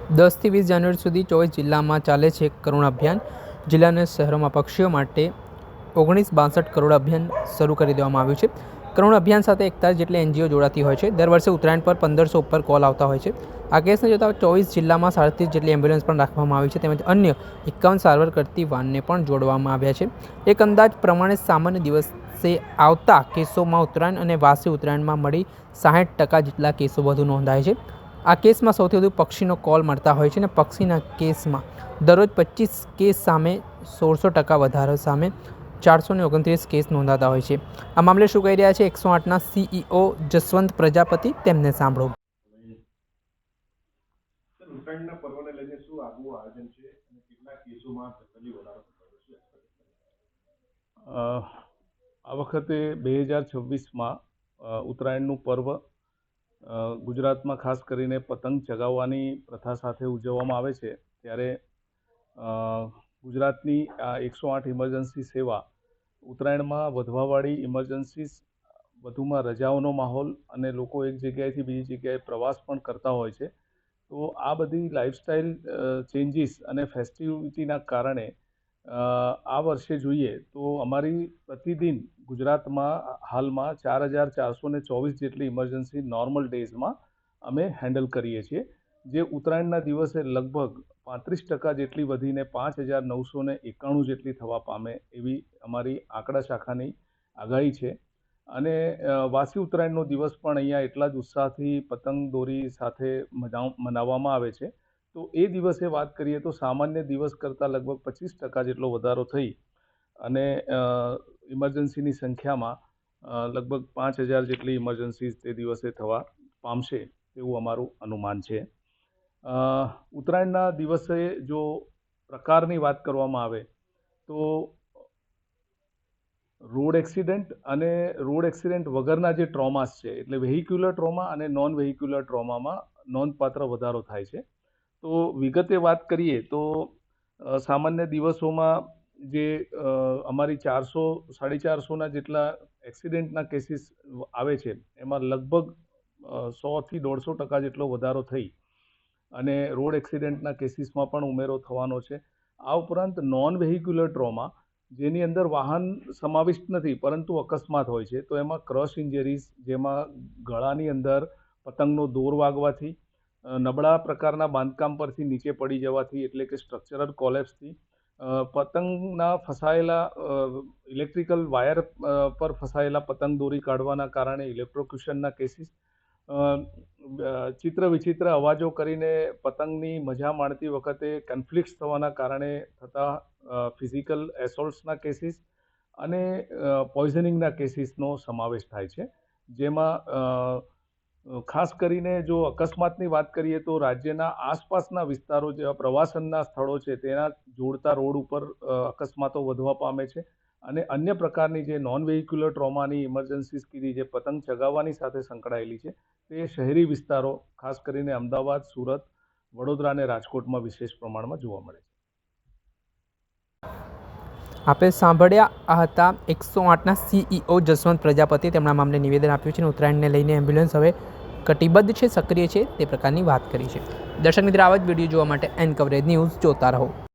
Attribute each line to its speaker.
Speaker 1: 10 થી 20 જાન્યુઆરી સુધી 24 જિલ્લામાં ચાલે છે કરુણા અભિયાન। જિલ્લા અને શહેરોમાં પક્ષીઓ માટે 1962 કરોડ અભિયાન શરૂ કરી દેવામાં આવ્યું છે। કરુણા અભિયાન સાથે 41 જેટલી એનજીઓ જોડાતી હોય છે। દર વર્ષે ઉત્તરાયણ પર 1500 ઉપર કોલ આવતા હોય છે। આ કેસને જોતા 24 જિલ્લામાં 37 જેટલી એમ્બ્યુલન્સ પણ રાખવામાં આવી છે, તેમજ અન્ય 51 સારવાર કરતી વાનને પણ જોડવામાં આવ્યા છે। એક અંદાજ પ્રમાણે સામાન્ય દિવસે આવતા કેસોમાં ઉત્તરાયણ અને વાસી ઉત્તરાયણમાં મળી 60% જેટલા કેસો વધુ નોંધાય છે। આ કેસમાં સૌથી વધુ પક્ષીનો કોલ મળતા હોય છે અને પક્ષીના કેસમાં દરરોજ 25 કેસ સામે 1600% વધારો સામે 429 કેસ નોંધાતા હોય છે। આ મામલે શું કહી રહ્યા છે 108ના સીઈઓ જસવંત પ્રજાપતિ, તેમને સાંભળો।
Speaker 2: ઉત્તરાયણના પર્વને લઈને શું આગવું આયોજન છે અને કેટલા કેસોમાં તકલીફ વધારો થતો છે?
Speaker 3: આ વખતે 2026માં ઉત્તરાયણનું પર્વ ગુજરાતમાં ખાસ કરીને પતંગ ચગાવવાની પ્રથા સાથે ઉજવવામાં આવે છે। ત્યારે ગુજરાતની આ 108 ઇમરજન્સી સેવા ઉત્તરાયણમાં વધવાવાળી ઇમરજન્સીસ, વધુમાં રજાઓનો માહોલ અને લોકો એક જગ્યાએથી બીજી જગ્યાએ પ્રવાસ પણ કરતા હોય છે। તો આ બધી લાઇફસ્ટાઇલ ચેન્જીસ અને ફેસ્ટિવિટીના કારણે આ વર્ષે જોઈએ તો અમારી પ્રતિદિન ગુજરાતમાં હાલમાં 4424 જેટલી ઇમરજન્સી નોર્મલ ડેઝમાં અમે હેન્ડલ કરીએ છીએ, જે ઉત્તરાયણના દિવસે લગભગ 35% જેટલી વધીને 5991 જેટલી થવા પામે એવી અમારી આંકડા શાખાની આગાહી છે। અને વાસી ઉત્તરાયણનો દિવસ પણ અહીંયા એટલા જ ઉત્સાહથી પતંગ દોરી સાથે મનાવવામાં આવે છે। તો એ દિવસે વાત કરીએ તો સામાન્ય દિવસ કરતાં લગભગ 25% જેટલો વધારો થઈ અને ઇમરજન્સીની સંખ્યામાં લગભગ 5000 જેટલી ઇમરજન્સી તે દિવસે થવા પામશે તેવું અમારું અનુમાન છે। ઉત્તરાયણના દિવસે જો પ્રકારની વાત કરવામાં આવે તો રોડ એક્સિડન્ટ અને રોડ એક્સિડન્ટ વગરના જે ટ્રોમાસ છે, એટલે વેહિક્યુલર ટ્રોમા અને નોન વેહિક્યુલર ટ્રોમામાં નોંધપાત્ર વધારો થાય છે। તો વિગતે વાત કરીએ તો સામાન્ય દિવસોમાં જે અમારી 400-450ના જેટલા એક્સિડન્ટના કેસીસ આવે છે, એમાં લગભગ 100થી 150% જેટલો વધારો થઈ અને રોડ એક્સિડન્ટના કેસીસમાં પણ ઉમેરો થવાનો છે। આ ઉપરાંત નોન વેહિક્યુલર ટ્રોમા, જેની અંદર વાહન સમાવિષ્ટ નથી પરંતુ અકસ્માત હોય છે, તો એમાં ક્રશ ઇન્જરીઝ, જેમાં ગળાની અંદર પતંગનો દોર વાગવાથી, નબળા પ્રકારના બાંધકામ પરથી નીચે પડી જવાથી એટલે કે સ્ટ્રક્ચરલ કોલેપ્સથી, પતંગના ફસાયેલા ઇલેક્ટ્રિકલ વાયર પર ફસાયેલા પતંગ દોરી કાઢવાના કારણે ઇલેક્ટ્રોક્યુશનના કેસીસ, ચિત્ર વિચિત્ર અવાજો કરીને પતંગની મજા માણતી વખતે કન્ફ્લિક્ટ્સ થવાના કારણે થતા ફિઝિકલ એસોલ્ટ્સના કેસીસ અને પોઈઝનિંગના કેસીસનો સમાવેશ થાય છે। જેમાં ખાસ કરીને જો અકસ્માતની વાત કરીએ તો રાજ્યના આસપાસના વિસ્તારો જેવા પ્રવાસનના સ્થળો છે તેના જોડતા રોડ ઉપર અકસ્માતો વધવા પામે છે અને અન્ય પ્રકારની જે નોન વેહિક્યુલર ટ્રોમાની ઇમરજન્સીસ કીધી, જે પતંગ ચગાવવાની સાથે સંકળાયેલી છે, તે શહેરી વિસ્તારો ખાસ કરીને અમદાવાદ, સુરત, વડોદરા અને રાજકોટમાં વિશેષ પ્રમાણમાં જોવા મળે છે।
Speaker 1: આપે સાંભળ્યા આ હતા 108ના સીઈઓ જસવંત પ્રજાપતિ, તેમના મામલે નિવેદન આપ્યું છે અને ઉત્તરાયણને લઈને એમ્બ્યુલન્સ હવે કટિબદ્ધ છે, સક્રિય છે, તે પ્રકારની વાત કરી છે। દર્શક મિત્રો, આવા જ વિડીયો જોવા માટે એન કવરેજ ન્યૂઝ જોતા રહો।